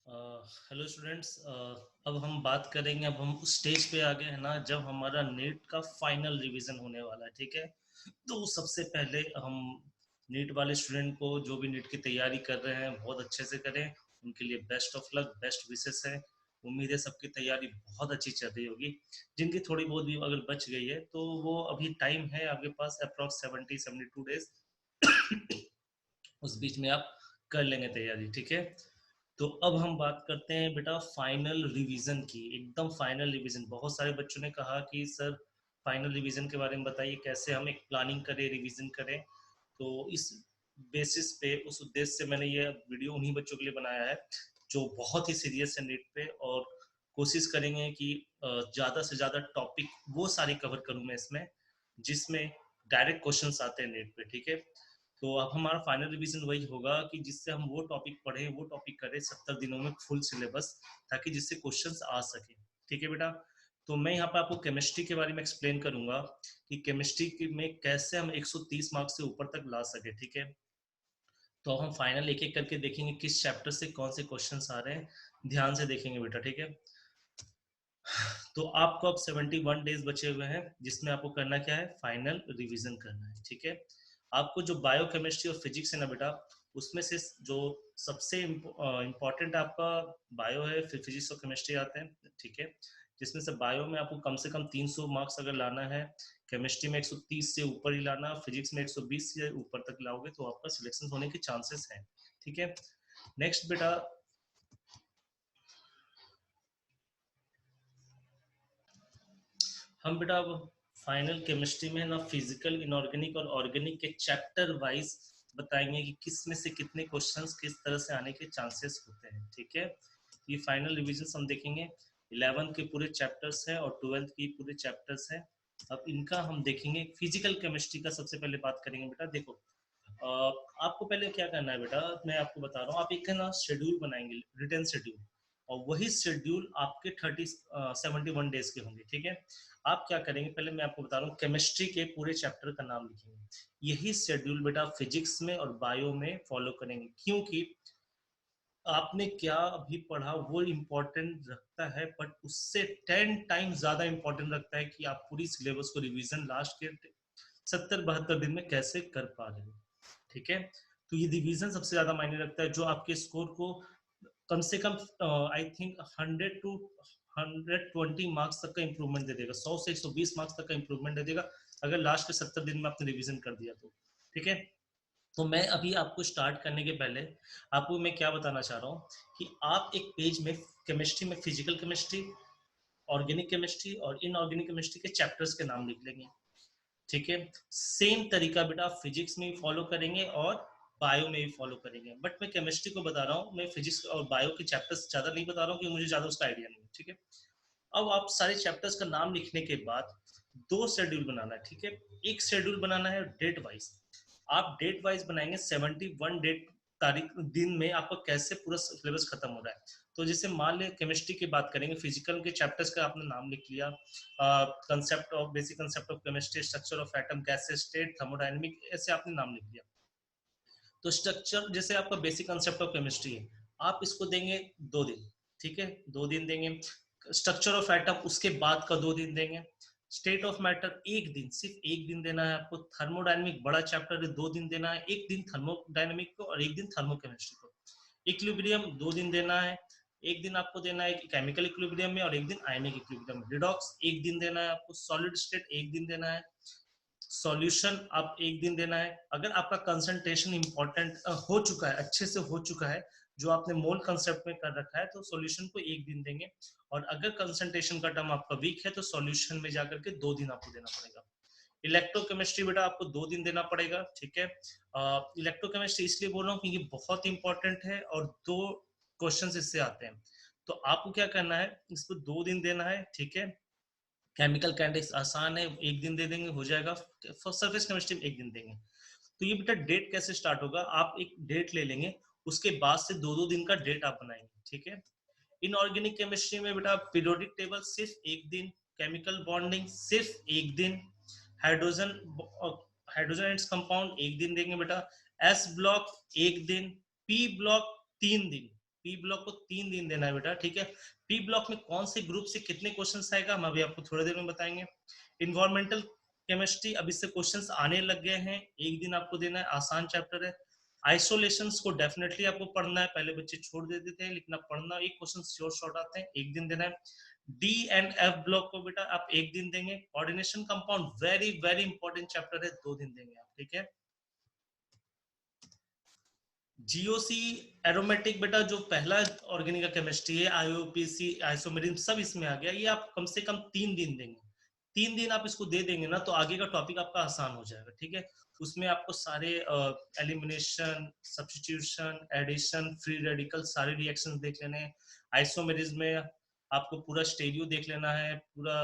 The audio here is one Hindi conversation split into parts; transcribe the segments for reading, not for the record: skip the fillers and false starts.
Hello students. अब हम बात करेंगे, अब हम उस स्टेज पे आ गए हैं ना जब हमारा नीट का फाइनल रिवीजन होने वाला है। ठीक है, तो सबसे पहले हम नीट वाले स्टूडेंट को, जो भी नीट की तैयारी कर रहे हैं, बहुत अच्छे से करें। उनके लिए best of luck, best wishes है। उम्मीद है सबकी तैयारी बहुत अच्छी चल रही होगी। जिनकी थोड़ी बहुत भी अगर बच गई है तो वो अभी टाइम है आपके पास, अप्रॉक्स 70-72 डेज। उस बीच में आप कर लेंगे तैयारी। ठीक है, तो अब हम बात करते हैं बेटा फाइनल रिवीजन की। एकदम फाइनल रिवीजन, बहुत सारे बच्चों ने कहा कि सर फाइनल रिवीजन के बारे में बताइए, कैसे हम एक प्लानिंग करें, रिवीजन करें। तो इस बेसिस पे, उस उद्देश्य से मैंने ये वीडियो उन्हीं बच्चों के लिए बनाया है जो बहुत ही सीरियस है नीट पे, और कोशिश करेंगे कि ज़्यादा से ज़्यादा टॉपिक वो सारे कवर करूँ मैं इसमें जिसमें डायरेक्ट क्वेश्चंस आते हैं नीट पे। ठीक है, तो अब हमारा फाइनल रिवीजन वही होगा कि जिससे हम वो टॉपिक पढ़ें, वो टॉपिक करें 70 दिनों में फुल सिलेबस, ताकि जिससे क्वेश्चंस आ सके। ठीक है बेटा, तो मैं यहाँ पे आपको केमिस्ट्री के बारे में एक्सप्लेन करूंगा कि केमिस्ट्री में कैसे हम 130 मार्क्स से ऊपर तक ला सके। ठीक है, तो हम फाइनल एक एक करके देखेंगे किस चैप्टर से कौन से क्वेश्चन आ रहे हैं, ध्यान से देखेंगे बेटा। ठीक है, तो आपको अब 71 डेज बचे हुए हैं जिसमें आपको करना क्या है, फाइनल रिवीजन करना है। ठीक है, आपको जो बायो केमिस्ट्री और फिजिक्स है ना बेटा, उसमें से जो सबसे इम्पोर्टेंट आपका बायो है, फिर फिजिक्स और केमिस्ट्री आते हैं। ठीक है, जिसमें से बायो में आपको कम से कम 300 मार्क्स अगर लाना है, केमिस्ट्री में 130 से ऊपर ही लाना, फिजिक्स में 120 से ऊपर तक लाओगे तो आपका सिलेक्शन होने के चांसेस हैं। ठीक है, नेक्स्ट बेटा, हम बेटा अब फाइनल केमिस्ट्री में ना फिजिकल, इनऑर्गेनिक और ऑर्गेनिक के चैप्टर वाइज बताएंगे कि किस में से कितने क्वेश्चंस किस तरह से आने के चांसेस होते हैं। ठीक है, ये फाइनल रिविजन हम देखेंगे। 11th के पूरे चैप्टर्स हैं और 12th की पूरे चैप्टर्स हैं। अब इनका हम देखेंगे। फिजिकल केमिस्ट्री का सबसे पहले बात करेंगे बेटा। देखो, आपको पहले क्या करना है बेटा, मैं आपको बता रहा हूँ। आप एक ना शेड्यूल बनाएंगे, रिटर्न शेड्यूल, और वही शेड्यूल आपके 71 डेज के होंगे। ठीक है, आप क्या करेंगे, पहले मैं आपको बता रहा हूँ, केमिस्ट्री के पूरे चैप्टर का नाम लिखेंगे। यही शेड्यूल बेटा फिजिक्स में और बायो में फॉलो करेंगे, क्योंकि आपने क्या अभी पढ़ा वो इम्पोर्टेंट रखता है, बट उससे 10 टाइम ज्यादा इम्पोर्टेंट रखता है कि आप पूरी सिलेबस को रिवीजन लास्ट के 70-72 दिन में कैसे कर पा रहे हो। ठीक है, तो ये रिवीजन सबसे ज्यादा मायने रखता है, जो आपके स्कोर को कम से कम आई थिंक 100 to 120 मार्क्स तक का इंप्रूवमेंट दे देगा। 100 से 120 मार्क्स तक का इंप्रूवमेंट दे देगा अगर लास्ट के 70 दिन में आपने रिवीजन कर दिया तो। ठीक है, तो मैं अभी आपको स्टार्ट करने के पहले आपको मैं क्या बताना चाह रहा हूँ कि आप एक पेज में केमिस्ट्री में फिजिकल केमिस्ट्री, ऑर्गेनिक केमिस्ट्री और इनऑर्गेनिक केमिस्ट्री के चैप्टर्स के नाम लिख लेंगे। ठीक है, सेम तरीका बेटा फिजिक्स में भी फॉलो करेंगे और बायो में भी फॉलो करेंगे, बट मैं केमिस्ट्री को बता रहा हूँ, मैं फिजिक्स और बायो के चैप्टर्स ज्यादा नहीं बता रहा हूँ, क्योंकि मुझे ज्यादा उसका आइडिया नहीं है। ठीक है, अब आप सारे चैप्टर्स का नाम लिखने के बाद दो शेड्यूल बनाना है। ठीक है, एक शेड्यूल बनाना है डेट वाइज। आप डेट वाइज बनाएंगे 71 डेट, तारीख दिन में आपका कैसे पूरा सिलेबस खत्म हो रहा है। तो जैसे मान लें केमिस्ट्री की बात करेंगे, फिजिकल के चैप्टर्स का आपने नाम लिख लिया, concept of basic concept of chemistry, structure of atom, gases state, thermodynamic, ऐसे आपने नाम लिख लिया। तो स्ट्रक्चर जैसे आपका बेसिक कंसेप्ट ऑफ केमिस्ट्री है, आप इसको देंगे 2 दिन। ठीक है, 2 दिन देंगे। स्ट्रक्चर ऑफ एटम उसके बाद का 2 दिन देंगे। स्टेट ऑफ मैटर 1 दिन, सिर्फ 1 दिन देना है आपको। थर्मोडायनेमिक बड़ा चैप्टर है, 2 दिन देना है। 1 दिन थर्मोडायनेमिक को और 1 दिन थर्मोकेमिस्ट्री को। इक्विलिब्रियम 2 दिन देना है। 1 दिन आपको देना है केमिकल इक्विलिब्रियम में और 1 दिन आयनिक इक्विलिब्रियम में। रिडॉक्स 1 दिन देना है आपको। सॉलिड स्टेट 1 दिन देना है। सॉल्यूशन आप 1 दिन देना है। अगर आपका कंसंट्रेशन इंपॉर्टेंट हो चुका है, अच्छे से हो चुका है, जो आपने मोल कंसेप्ट में कर रखा है, तो सॉल्यूशन को 1 दिन देंगे। और अगर कंसंट्रेशन का टर्म आपका वीक है तो सॉल्यूशन में जाकर के 2 दिन आपको देना पड़ेगा। इलेक्ट्रोकेमिस्ट्री बेटा आपको 2 दिन देना पड़ेगा। ठीक है, इलेक्ट्रोकेमिस्ट्री इसलिए बोल रहा हूँ क्योंकि बहुत इंपॉर्टेंट है और 2 क्वेश्चन इससे आते हैं। तो आपको क्या करना है, इसको 2 दिन देना है। ठीक है, केमिकल काइनेटिक्स आसान है, 1 दिन दे देंगे हो जाएगा। सरफेस केमिस्ट्री में 1 दिन देंगे। तो ये बेटा डेट कैसे स्टार्ट होगा, आप एक डेट ले लेंगे, उसके बाद से 2-2 दिन का डेट आप बनाएंगे। ठीक है, इनऑर्गेनिक केमिस्ट्री में बेटा पीरियोडिक टेबल सिर्फ 1 दिन, केमिकल बॉन्डिंग सिर्फ 1 दिन, हाइड्रोजन हाइड्रोजन एंड कंपाउंड 1 दिन देंगे बेटा, एस ब्लॉक 1 दिन, पी ब्लॉक 3 दिन। पी ब्लॉक को 3 दिन देना है बेटा, ठीक है। पी ब्लॉक में कौन से ग्रुप से कितने क्वेश्चंस आएगा हम अभी आपको थोड़ी देर में बताएंगे। इन्वायरमेंटल केमिस्ट्री अब इससे क्वेश्चंस आने लग गए हैं, एक दिन आपको देना है, आसान चैप्टर है। आइसोलेशंस को डेफिनेटली आपको पढ़ना है, पहले बच्चे छोड़ देते थे लेकिन अब पढ़ना, एक क्वेश्चन श्योर शॉर्ट आते हैं, एक दिन देना है। डी एंड एफ ब्लॉक को बेटा आप एक दिन देंगे। Coordination compound very very important chapter है, 2 दिन देंगे आप, ठीक है। जीओसी एरोमेटिक बेटा जो पहला ऑर्गेनिक केमिस्ट्री है, आईओपीसी आइसोमेरिज्म सब इसमें आ गया, ये आप कम से कम 3 दिन देंगे। 3 दिन आप इसको दे देंगे ना तो आगे का टॉपिक आपका आसान हो जाएगा, ठीक है। उसमें आपको सारे elimination, substitution, addition, free radical सारे रिएक्शंस देख लेने हैं। आइसोमेरिज्म में आपको पूरा स्टेरियो देख लेना है, पूरा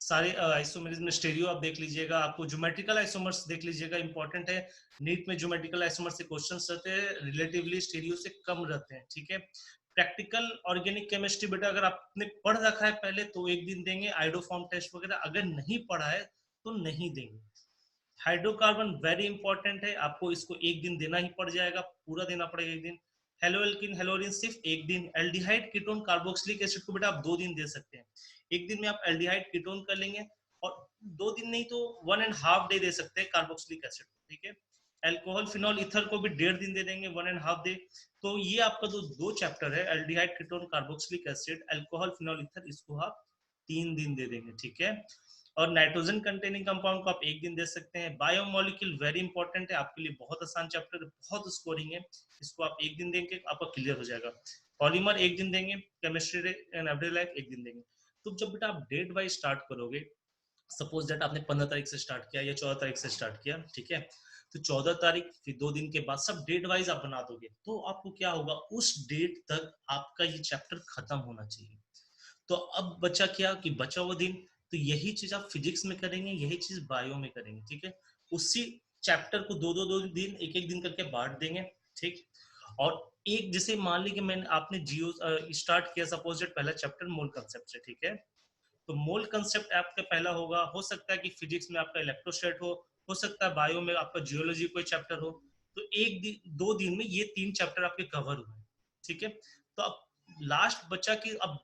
सारे आइसोमर्स में स्टेरियो आप देख लीजिएगा, आपको ज्योमेट्रिकल आइसोमर्स देख लीजिएगा, इंपॉर्टेंट है। नीट में ज्योमेट्रिकल आइसोमर्स से क्वेश्चंस रहते हैं, रिलेटिवली स्टेरियो से कम रहते हैं, ठीक है। प्रैक्टिकल ऑर्गेनिक केमिस्ट्री बेटा अगर आपने पढ़ रखा है पहले तो एक दिन देंगे, आइडोफॉर्म टेस्ट वगैरह, अगर नहीं पढ़ा है तो नहीं देंगे। हाइड्रोकार्बन वेरी इंपॉर्टेंट है, आपको इसको एक दिन देना ही पड़ जाएगा, पूरा देना पड़ेगा एक दिन। हेलोएल्किन हेलोरिन सिर्फ एक दिन। एल्डिहाइड कीटोन कार्बोक्सिलिक एसिड को बेटा आप 2 दिन दे सकते हैं, एक दिन में आप एल्डिहाइड कीटोन कर लेंगे, और 2 दिन नहीं तो 1.5 डे दे सकते हैं कार्बोक्सिलिक एसिड, ठीक है। अल्कोहल फिनॉल ईथर को भी 1.5 दिन दे देंगे, 1.5 डे। तो ये आपका जो 2 चैप्टर है, aldehyde ketone carboxylic acid, alcohol phenol ether, इसको आप 3 दिन दे देंगे, ठीक है। और नाइट्रोजन कंटेनिंग कंपाउंड को आप एक दिन दे सकते हैं। बायोमोलिक्यूल वेरी इंपॉर्टेंट है आपके लिए, बहुत आसान चैप्टर है, बहुत स्कोरिंग है, इसको आप एक दिन देंगे आपका क्लियर हो जाएगा। पॉलीमर एक दिन देंगे, केमिस्ट्री एंड एवरीडे लाइफ एक दिन देंगे। तो जब बेटा आप डेट वाइज स्टार्ट करोगे, सपोज दैट आपने 15 तारीख से स्टार्ट किया या 14 तारीख से स्टार्ट किया, ठीक है, तो 14 तारीख फिर 2 दिन के बाद सब डेट वाइज आप बना दोगे, तो आपको क्या होगा, उस डेट तक आपका ये चैप्टर खत्म होना चाहिए। तो अब बचा क्या कि बचा वो दिन, तो यही चीज आप फिजिक्स में करेंगे, यही चीज बायो में करेंगे, ठीक है। उसी चैप्टर को दो दिन एक दिन करके बांट देंगे, ठीक। और एक जैसे मान ली कि मैंने आपने जियो स्टार्ट किया, सपोज दैट पहला चैप्टर मोल कंसेप्ट से, ठीक है। तो मोल कंसेप्ट आपका पहला होगा, हो सकता है कि फिजिक्स में आपका इलेक्ट्रोस्टैट हो सकता है बायो में आपका जियोलॉजी कोई चैप्टर हो। तो एक दिन 2 दिन में ये 3 चैप्टर आपके कवर हुए, ठीक है। तो अब लास्ट बचा कि अब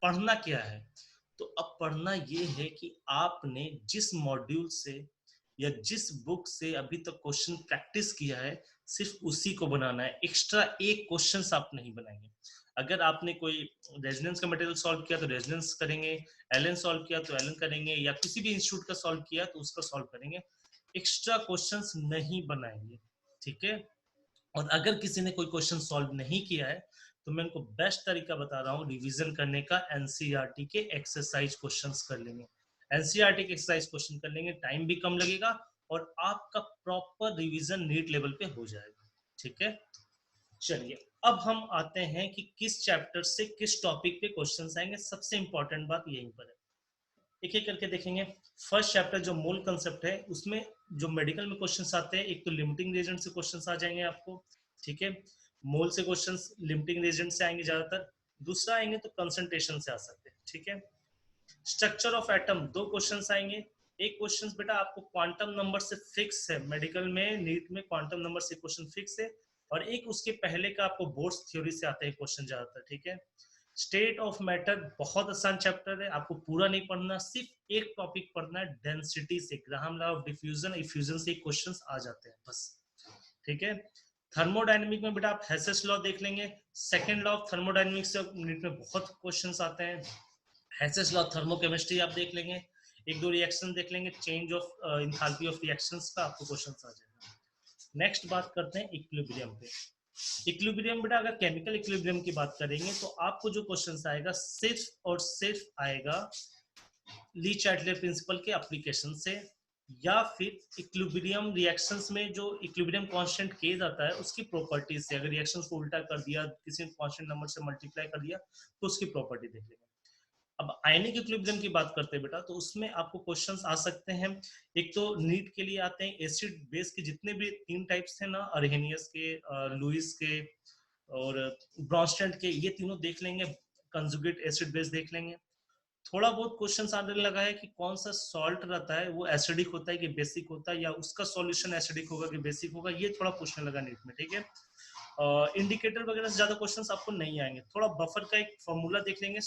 पढ़ना क्या है। तो अब पढ़ना ये है कि आपने जिस मॉड्यूल से या जिस बुक से अभी तक क्वेश्चन प्रैक्टिस किया है, सिर्फ उसी को बनाना है, एक्स्ट्रा एक क्वेश्चन आप नहीं बनाएंगे। अगर आपने कोई रेजोनेंस का मटेरियल सॉल्व किया तो रेजोनेंस करेंगे, एलन सॉल्व किया तो एलन करेंगे, या किसी भी इंस्टीट्यूट का सॉल्व किया तो उसका सॉल्व करेंगे, एक्स्ट्रा क्वेश्चंस नहीं बनाएंगे, ठीक है। और अगर किसी ने कोई क्वेश्चन सॉल्व नहीं किया है तो मैं उनको बेस्ट तरीका बता रहा हूँ रिवीजन करने का, एनसीईआरटी के एक्सरसाइज क्वेश्चंस कर लेंगे, एनसीईआरटी के एक्सरसाइज क्वेश्चन कर लेंगे, टाइम भी कम लगेगा और आपका प्रॉपर रिवीजन नीट लेवल पे हो जाएगा, ठीक है। चलिए अब हम आते हैं कि किस चैप्टर से किस टॉपिक पे क्वेश्चंस आएंगे, सबसे इंपॉर्टेंट बात यहीं पर है, एक एक करके देखेंगे। फर्स्ट चैप्टर जो मोल कंसेप्ट है, उसमें जो मेडिकल में क्वेश्चंस आते हैं, एक तो लिमिटिंग रिएजेंट से क्वेश्चंस आ जाएंगे आपको, ठीक है। मोल से क्वेश्चंस लिमिटिंग रिएजेंट से आएंगे ज्यादातर, दूसरा आएंगे तो कंसंट्रेशन से आ सकते हैं, ठीक है। स्ट्रक्चर ऑफ एटम 2 क्वेश्चंस आएंगे। एक क्वेश्चन बेटा आपको क्वांटम नंबर से फिक्स है, मेडिकल में नीट में क्वांटम नंबर से क्वेश्चन फिक्स है, और एक उसके पहले का आपको बोर्ड्स थ्योरी से आते हैं क्वेश्चन ज्यादातर, ठीक है। स्टेट ऑफ मैटर बहुत आसान चैप्टर है, आपको पूरा नहीं पढ़ना, सिर्फ एक टॉपिक पढ़ना है, डेंसिटी से, Graham law of diffusion effusion से क्वेश्चंस आ जाते हैं बस, ठीक है। थर्मोडायनेमिक में बेटा आप हेसेस लॉ देख लेंगे, सेकंड लॉ ऑफ थर्मोडायनेमिक्स से नीट में बहुत क्वेश्चंस आते हैं। हेसेस लॉ थर्मोकेमिस्ट्री आप देख लेंगे, एक दो रिएक्शन देख लेंगे, change of enthalpy of reactions का आपको क्वेश्चंस आ जाएगा। नेक्स्ट बात करते हैं इक्विलिब्रियम पे। इक्विलिब्रियम बेटा अगर केमिकल इक्विलिब्रियम की बात करेंगे तो आपको जो क्वेश्चन आएगा सिर्फ और सिर्फ आएगा ली चैटलर प्रिंसिपल के एप्लीकेशन से, या फिर इक्विलिब्रियम रिएक्शंस में जो इक्विलिब्रियम कांस्टेंट किया जाता है उसकी प्रॉपर्टीज से, अगर रिएक्शंस को उल्टा कर दिया, किसी कांस्टेंट नंबर से मल्टीप्लाई कर दिया तो उसकी प्रॉपर्टी देख लेंगे। अब आयनिक इक्विलिब्रियम की बात करते हैं बेटा, तो उसमें आपको क्वेश्चंस आ सकते हैं, एक तो नीट के लिए आते हैं एसिड बेस के जितने भी 3 टाइप्स थे ना, अर्हेनियस के, लुइस के और ब्रॉन्स्टेड के, ये तीनों देख लेंगे, कंजुगेट एसिड बेस देख लेंगे। थोड़ा बहुत क्वेश्चंस आने लगा है कि कौन सा सॉल्ट रहता है वो एसिडिक होता है कि बेसिक होता है, या उसका सॉल्यूशन एसिडिक होगा कि बेसिक होगा, ये थोड़ा पूछने लगा नीट में, ठीक है। इंडिकेटर वगैरह से ज्यादा क्वेश्चंस आपको नहीं आएंगे। थोड़ा बफर का एक फॉर्मूला देख लेंगे,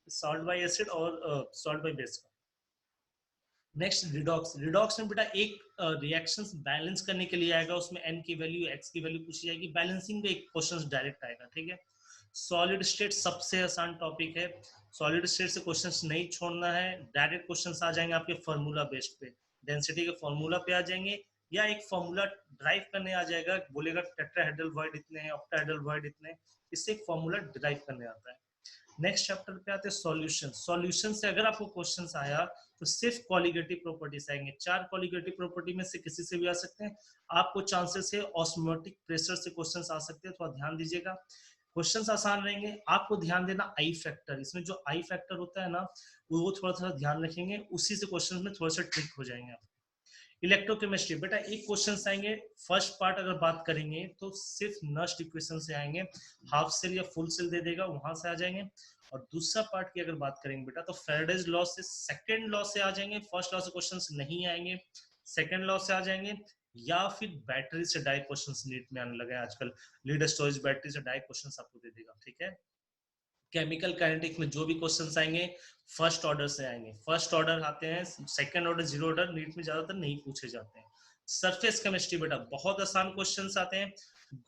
सॉल्ट बाय एसिड और सॉल्ट बाय बेस का। Next redox. रिडॉक्स में बेटा एक रिएक्शंस बैलेंस करने के लिए आएगा, उसमें एन की वैल्यू एक्स की वैल्यू पूछी जाएगी, बैलेंसिंग का एक क्वेश्चन डायरेक्ट आएगा, ठीक है। सॉलिड स्टेट सबसे आसान टॉपिक है, सॉलिड स्टेट से क्वेश्चंस नहीं छोड़ना है, डायरेक्ट क्वेश्चंस आ जाएंगे आपके फार्मूला बेस्ड पे, डेंसिटी के फार्मूला पे आ जाएंगे, या एक फार्मूला ड्राइव करने आ जाएगा, बोलेगा टेट्राहेड्रल वॉइड इतने हैं, ऑक्टाहेड्रल वॉइड इतने, इससे एक फार्मूला ड्राइव करने आता है। नेक्स्ट चैप्टर पे आते हैं सॉल्यूशन। सॉल्यूशन से अगर आपको क्वेश्चंस आया तो सिर्फ कॉलिगेटिव प्रॉपर्टीज आएंगे, 4 कॉलिगेटिव प्रॉपर्टी में से किसी से भी आ सकते हैं। आपको चांसेस है ऑस्मोटिक प्रेशर से क्वेश्चंस आ सकते हैं, थोड़ा ध्यान दीजिएगा। क्वेश्चंस आसान रहेंगे, आपको ध्यान देना आई फैक्टर, इसमें जो आई फैक्टर होता है ना वो थोड़ा थोड़ा ध्यान रखेंगे, उसी से क्वेश्चन में थोड़ा सा ट्रिक हो जाएंगे आप। इलेक्ट्रोकेमिस्ट्री बेटा एक क्वेश्चन आएंगे, फर्स्ट पार्ट अगर बात करेंगे तो सिर्फ नस्ट इक्वेशन से आएंगे, हाफ सेल या फुल सेल दे देगा वहां से आ जाएंगे। और दूसरा पार्ट की अगर बात करेंगे बेटा तो फेराडेज लॉ से, सेकंड लॉ से आ जाएंगे, फर्स्ट लॉ से क्वेश्चंस नहीं आएंगे, सेकंड लॉ से आ जाएंगे, या फिर बैटरी से डायरेक्ट क्वेश्चंस नीट में आने लगे आजकल, लीड स्टोरेज बैटरी से डायरेक्ट क्वेश्चंस आपको दे देगा, ठीक है। केमिकल काइनेटिक्स में जो भी क्वेश्चंस आएंगे फर्स्ट ऑर्डर से आएंगे, फर्स्ट ऑर्डर आते हैं, second order zero order NEET में ज्यादातर नहीं पूछे जाते हैं। सरफेस केमिस्ट्री बेटा बहुत आसान क्वेश्चंस आते हैं,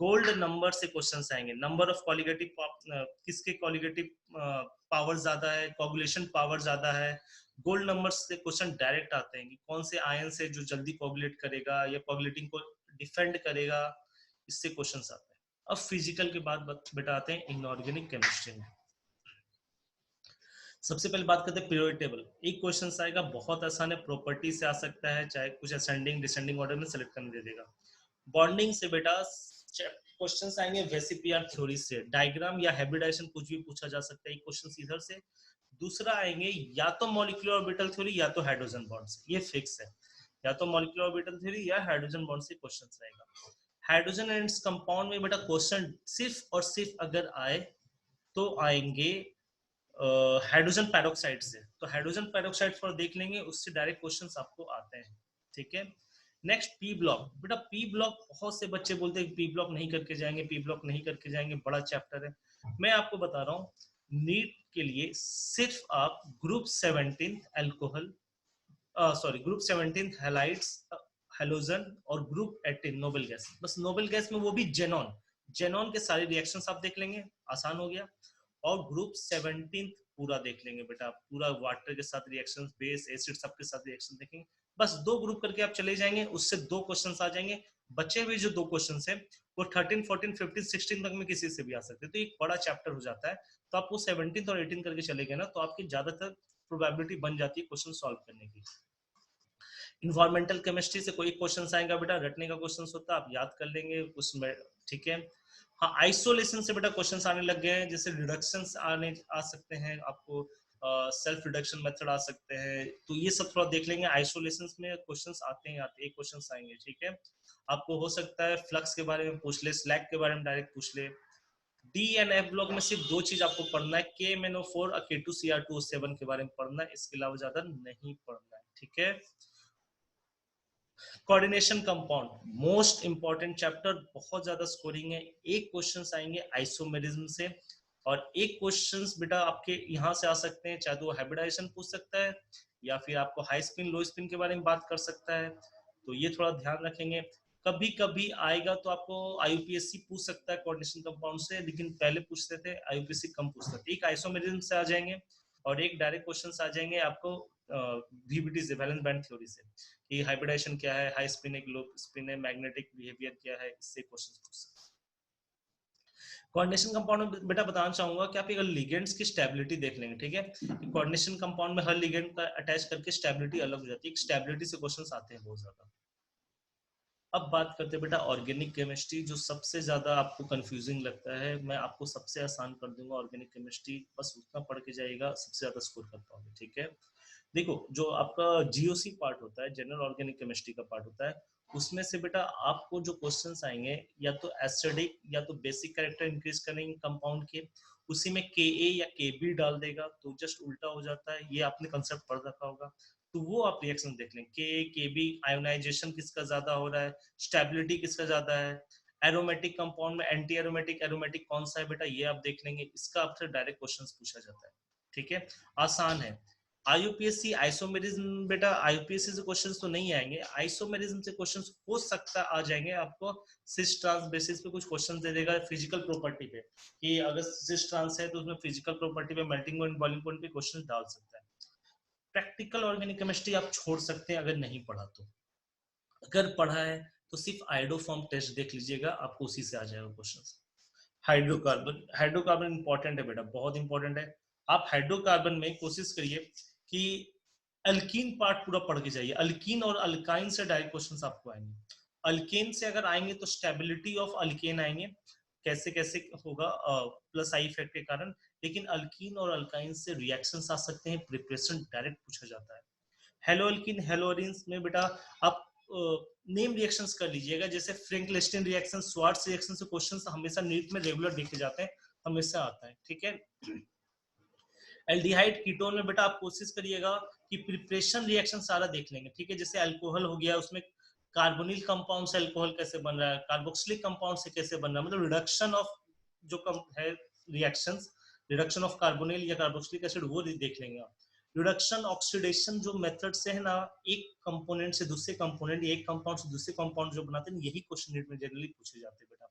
गोल्ड नंबर से क्वेश्चंस आएंगे, नंबर ऑफ कॉलिगेटिव, किसके कॉलिगेटिव पावर ज्यादा है, कोगुलेशन पावर ज्यादा है, गोल्ड नंबर से क्वेश्चन डायरेक्ट आते हैं कि कौन से आयन से जो जल्दी कोगुलेट करेगा या कोगुलेटिंग को डिफेंड करेगा, इससे क्वेश्चंस आते हैं। अब फिजिकल के बाद बेटा आते हैं इनऑर्गेनिक केमिस्ट्री में। सबसे पहले बात करते हैं पीरियोडिक टेबल। एक क्वेश्चन आएगा बहुत आसान है, प्रॉपर्टी से आ सकता है, चाहे कुछ असेंडिंग डिसेंडिंग ऑर्डर में सेलेक्ट करने दे देगा। बॉन्डिंग से बेटा क्वेश्चन आएंगे वेसिपियर थ्योरी से, डायग्राम या हाइब्रिडाइजेशन कुछ भी पूछा जा सकता है, एक क्वेश्चन इधर से। दूसरा आएंगे या तो मॉलिक्यूलर ऑर्बिटल थ्योरी या तो हाइड्रोजन बॉन्ड से, ये फिक्स है, या तो मॉलिक्यूलर ऑर्बिटल थ्योरी या हाइड्रोजन बॉन्ड से क्वेश्चन आएगा। हाइड्रोजन एंड कंपाउंड में बेटा क्वेश्चन सिर्फ और सिर्फ अगर आए तो आएंगे हाइड्रोजन पैरोक्साइड से, तो हाइड्रोजन पैरोक्साइड पर देख लेंगे, उससे डायरेक्ट क्वेश्चंस आपको आते हैं, ठीक है। नेक्स्ट पी ब्लॉक बेटा, पी ब्लॉक बहुत से बच्चे बोलते हैं पी ब्लॉक नहीं करके जाएंगे, पी ब्लॉक नहीं करके जाएंगे, बड़ा चैप्टर है। मैं आपको बता रहा हूँ नीट के लिए सिर्फ आप group 17 alcohol, sorry group 17 halides, halogen और ग्रुप 18 नोबल गैस, बस नोबल गैस में वो भी जेनॉन, जेनॉन के सारे रिएक्शंस आप देख लेंगे, आसान हो गया। और ग्रुप 17 पूरा देख लेंगे बेटा, पूरा वाटर के साथ रिएक्शंस, बेस एसिड सबके साथ रिएक्शन देखेंगे, बस 2 ग्रुप करके आप चले जाएंगे, उससे 2 क्वेश्चंस आ जाएंगे। बचे हुए जो 2 क्वेश्चंस हैं वो 13 14 15 16 तक में किसी से भी आ सकते हैं, तो एक बड़ा चैप्टर हो जाता है। तो आप वो 17 और 18 करके चले गए ना, तो आपकी ज्यादातर प्रोबेबिलिटी बन जाती है क्वेश्चन सॉल्व करने की। इन्वायरमेंटल केमिस्ट्री से कोई क्वेश्चन आएगा बेटा, रटने का क्वेश्चन होता है, आप याद कर लेंगे उसमें, ठीक है। हाँ आइसोलेशन से बेटा क्वेश्चंस आने लग गए हैं, जैसे रिडक्शंस आने आ सकते हैं आपको, सेल्फ रिडक्शन मेथड आ सकते हैं, तो ये सब थोड़ा देख लेंगे। आइसोलेशन में क्वेश्चंस आते हैं, आते एक क्वेश्चंस आएंगे, ठीक है। आपको हो सकता है फ्लक्स के बारे में पूछ ले, स्लैग के बारे में डायरेक्ट पूछ ले। डी एंड एफ ब्लॉक में सिर्फ 2 चीज आपको पढ़ना है, KMnO4 और K2Cr2O7 के बारे में पढ़ना है, इसके अलावा ज्यादा नहीं पढ़ना है, ठीक है। Coordination compound most important chapter, बहुत ज्यादा स्कोरिंग है, एक क्वेश्चंस आएंगे आइसोमेरिज्म से, और एक क्वेश्चंस बेटा आपके यहाँ से आ सकते हैं, चाहे तो हाइब्रिडाइजेशन पूछ सकता है या फिर आपको हाई स्पिन लो स्पिन के बारे में बात कर सकता है, तो ये थोड़ा ध्यान रखेंगे। कभी कभी आएगा तो आपको IUPAC पूछ सकता है कोऑर्डिनेशन कंपाउंड से, लेकिन पहले पूछते थे IUPAC कम पूछते थे। एक आइसोमेरिज्म से आ जाएंगे और एक डायरेक्ट क्वेश्चंस आ जाएंगे आपको VBT से, वैलेंस बैंड थ्योरी से, कि हाइब्रिडाइजेशन क्या है, हाई स्पिन है, लो स्पिन है, मैग्नेटिक बिहेवियर क्या है, इससे क्वेश्चंस पूछ सकते हैं। कोऑर्डिनेशन कंपाउंड में बेटा बताना चाहूंगा कि आप अगर लिगेंड्स की स्टेबिलिटी देख लेंगे, ठीक है, कोऑर्डिनेशन कंपाउंड में हर लिगेंड का अटैच करके स्टेबिलिटी अलग हो जाती है, स्टेबिलिटी से क्वेश्चंस आते हैं बहुत ज्यादा। अब बात करते हैं बेटा ऑर्गेनिक केमिस्ट्री, जो सबसे ज्यादा आपको कंफ्यूजिंग लगता है, मैं आपको सबसे आसान कर दूंगा ऑर्गेनिक केमिस्ट्री, बस उतना पढ़ के जाइएगा, सबसे ज्यादा स्कोर कर पाओगे, ठीक है। देखो जो आपका GOC पार्ट होता है, जनरल ऑर्गेनिक केमिस्ट्री का पार्ट होता है, उसमें से बेटा आपको जो क्वेश्चंस आएंगे या तो एसिडिक या तो बेसिक कैरेक्टर इंक्रीज करेंगे कंपाउंड के, उसी में Ka या Kb डाल देगा, तो जस्ट उल्टा हो जाता है, ये आपने कंसेप्ट पढ़ रखा होगा, तो वो आप रिएक्शन देख लें, Ka Kb आयोनाइजेशन किसका ज्यादा हो रहा है, स्टेबिलिटी किसका ज्यादा है, एरोमेटिक कंपाउंड में एंटी एरोमेटिक एरोमेटिक कौन सा है बेटा, ये आप देख लेंगे, इसका आपसे डायरेक्ट क्वेश्चन पूछा जाता है। ठीक है, आसान है। आईयूपीएससी आइसोमेरिज्म, बेटा आईयूपीएससी से क्वेश्चंस तो नहीं आएंगे, आइसोमेरिज्म से क्वेश्चंस हो सकता आ जाएंगे आपको। सिस ट्रांस बेसिस पे कुछ क्वेश्चन दे देगा फिजिकल प्रॉपर्टी पे, कि अगर सिस ट्रांस है तो उसमें फिजिकल प्रॉपर्टी पे मेल्टिंग पॉइंट बॉइलिंग पॉइंट पे क्वेश्चन डाल सकता है। प्रैक्टिकल ऑर्गेनिक केमिस्ट्री आप छोड़ सकते हैं अगर नहीं पढ़ा तो। अगर पढ़ा है तो सिर्फ आइडोफॉर्म टेस्ट देख लीजिएगा, आपको उसी से आ जाएगा क्वेश्चन। हाइड्रोकार्बन, हाइड्रोकार्बन इंपॉर्टेंट है बेटा, बहुत इंपॉर्टेंट है। आप हाइड्रोकार्बन में कोशिश करिए कि अल्कीन पार्ट पूरा पढ़ के जाइए, अल्कीन और अल्काइन से डायरेक्ट क्वेश्चंस आपको आएंगे। अल्केन से अगर आएंगे तो स्टेबिलिटी ऑफ अल्केन आएंगे, कैसे कैसे होगा प्लस आई इफेक्ट के कारण, लेकिन अल्कीन और अल्काइन से रिएक्शंस आ सकते हैं, प्रिपरेशन डायरेक्ट पूछा जाता है। हेलो अल्कीन हेलो अरीन्स में बेटा आप नेम रिएक्शंस कर लीजिएगा, जैसे फ्रैंकलिस्टन रिएक्शन, स्वार्ट्स रिएक्शन से क्वेश्चंस हमेशा नीट में रेगुलर देखे जाते हैं, हमेशा आता है। ठीक है, एल्डिहाइड कीटोन में बेटा आप कोशिश करिएगा कि प्रिपरेशन रिएक्शन सारा देख लेंगे। ठीक है, जैसे अल्कोहल हो गया, उसमें कार्बोनिल कंपाउंड से अल्कोहल कैसे बन रहा है, कार्बोक्सिलिक कंपाउंड से कैसे बन रहा है, मतलब रिडक्शन ऑफ जो है रिएक्शंस, रिडक्शन ऑफ कार्बोनिल या कार्बोक्सिलिक एसिड, वो देख लेंगे आप। रिडक्शन ऑक्सीडेशन जो मेथड से है ना, एक कंपोनेंट से दूसरे कंपोनेंट, एक कंपाउंड से दूसरे कंपाउंड जो बनाते हैं, यही क्वेश्चन नीट में जनरली पूछे जाते हैं बेटा।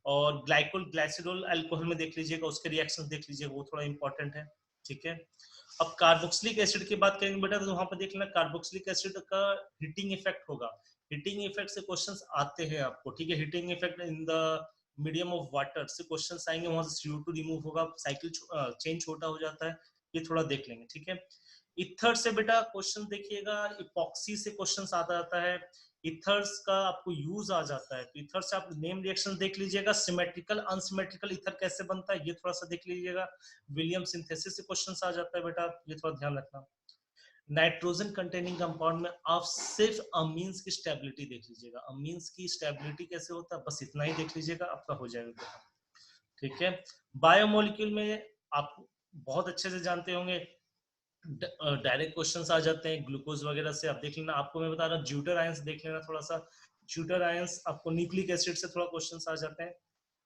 और ग्लाइकोल ग्लाइसिडोल अल्कोहल में देख लीजिएगा, उसके रिएक्शंस देख लीजिएगा, वो थोड़ा इंपॉर्टेंट है। ठीक है, अब कार्बोक्सिलिक एसिड की बात करेंगे बेटा, तो वहां पर देख लेना कार्बोक्सिलिक एसिड का हीटिंग इफेक्ट होगा, हीटिंग इफेक्ट से क्वेश्चंस आते हैं आपको। ठीक है, heating effect in the medium of water से क्वेश्चंस आएंगे, वहां से CO2 रिमूव होगा, साइकिल चेंज छोटा हो जाता है, ये थोड़ा देख लेंगे। ठीक है, इथर से बेटा क्वेश्चन देखिएगा, इपॉक्सी से क्वेश्चन आता जाता है, इथर्स का आपको यूज आ जाता है, तो इथर से आप नेम रिएक्शन देख लीजिएगा, सिमेट्रिकल अनसिमेट्रिकल इथर कैसे बनता है ये थोड़ा सा देख लीजिएगा, विलियम सिंथेसिस से क्वेश्चन आ जाता है बेटा, ये थोड़ा ध्यान रखना। नाइट्रोजन कंटेनिंग कंपाउंड में आप सिर्फ अमीन्स की स्टेबिलिटी देख लीजिएगा, अमीन्स की स्टेबिलिटी कैसे होता है, बस इतना ही देख लीजिएगा, आपका हो जाएगा बेटा। ठीक है, बायोमोलिक्यूल में आप बहुत अच्छे से जानते होंगे, डायरेक्ट क्वेश्चंस आ जाते हैं ग्लूकोज वगैरह से, आप देख लेना, आपको मैं बता रहा हूँ ज्यूटर आयंस देख लेना थोड़ा सा, ज्यूटर आयंस आपको न्यूक्लिक एसिड से थोड़ा क्वेश्चंस आ जाते हैं।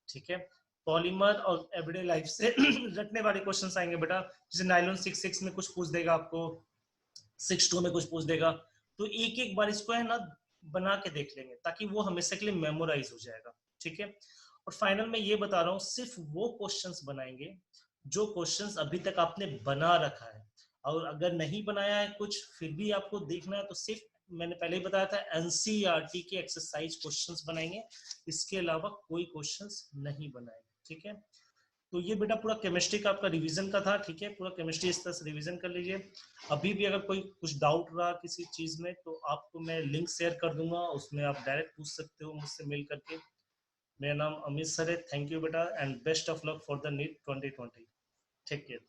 ठीक है, पॉलीमर और एवरीडे लाइफ से रटने वाले क्वेश्चंस आएंगे बेटा, जैसे नाइलॉन 6 में कुछ पूछ देगा आपको, 6 में कुछ पूछ देगा, तो एक एक बार इसको है ना बना के देख लेंगे, ताकि वो हमेशा के लिए मेमोराइज हो जाएगा। ठीक है, और फाइनल में ये बता रहा हूँ, सिर्फ वो क्वेश्चंस बनाएंगे जो क्वेश्चंस अभी तक आपने बना रखा है, और अगर नहीं बनाया है कुछ फिर भी आपको देखना है, तो सिर्फ मैंने पहले ही बताया था एनसीईआरटी के एक्सरसाइज क्वेश्चंस बनाएंगे, इसके अलावा कोई क्वेश्चंस नहीं बनाएंगे। ठीक है, तो ये बेटा पूरा केमिस्ट्री का आपका रिवीजन का था। ठीक है, पूरा केमिस्ट्री इस तरह से रिवीजन कर लीजिए। अभी भी अगर कोई कुछ डाउट रहा किसी चीज में, तो आपको मैं लिंक शेयर कर दूंगा, उसमें आप डायरेक्ट पूछ सकते हो मुझसे मिल करके। मेरा नाम अमित सर है, थैंक यू बेटा, and best of luck for the NEET 2020। Take care.